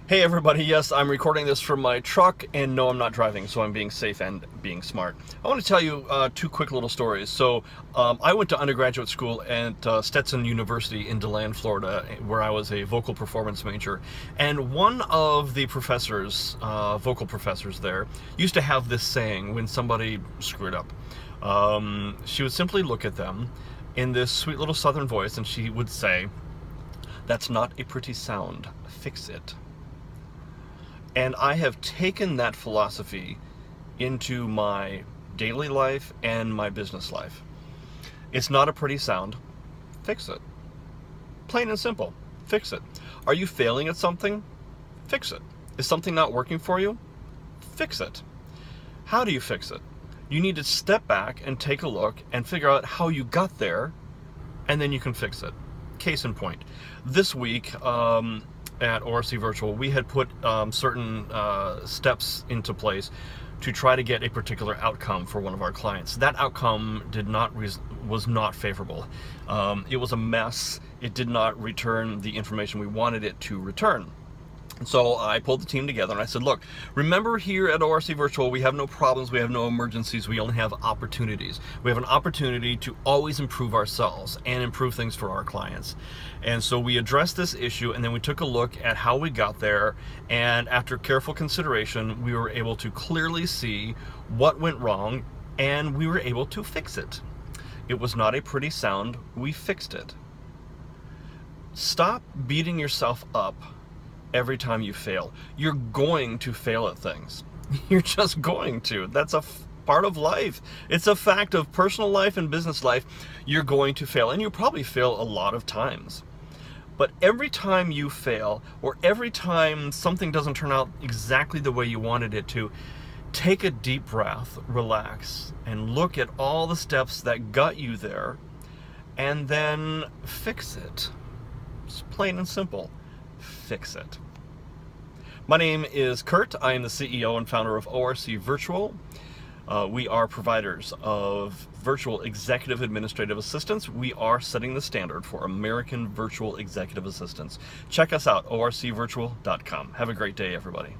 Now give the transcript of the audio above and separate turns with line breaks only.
Hey everybody, yes, I'm recording this from my truck, and no, I'm not driving, so I'm being safe and being smart. I want to tell you two quick little stories. I went to undergraduate school at Stetson University in DeLand, Florida, where I was a vocal performance major. And one of the professors, vocal professors there, used to have this saying when somebody screwed up. She would simply look at them in this sweet little southern voice, and she would say, "That's not a pretty sound, fix it." And I have taken that philosophy into my daily life and my business life. It's not a pretty sound. Fix it. Plain and simple. Fix it. Are you failing at something? Fix it. Is something not working for you? Fix it. How do you fix it? You need to step back and take a look and figure out how you got there, and then you can fix it. Case in point. This week, at ORCVirtual, we had put certain steps into place to try to get a particular outcome for one of our clients. That outcome was not favorable. It was a mess. It did not return the information we wanted it to return. So I pulled the team together and I said, look, remember here at ORCVirtual, we have no problems, we have no emergencies, we only have opportunities. We have an opportunity to always improve ourselves and improve things for our clients. And so we addressed this issue, and then we took a look at how we got there, and after careful consideration, we were able to clearly see what went wrong, and we were able to fix it. It was not a pretty sound, we fixed it. Stop beating yourself up every time you fail. You're going to fail at things. You're just going to. That's a part of life. It's a fact of personal life and business life. You're going to fail, and you probably fail a lot of times. But every time you fail, or every time something doesn't turn out exactly the way you wanted it to, take a deep breath, relax, and look at all the steps that got you there, and then fix it. It's plain and simple. Fix it. My name is Kurt. I am the CEO and founder of ORCVirtual. We are providers of virtual executive administrative assistants. We are setting the standard for American virtual executive assistants. Check us out, orcvirtual.com. Have a great day, everybody.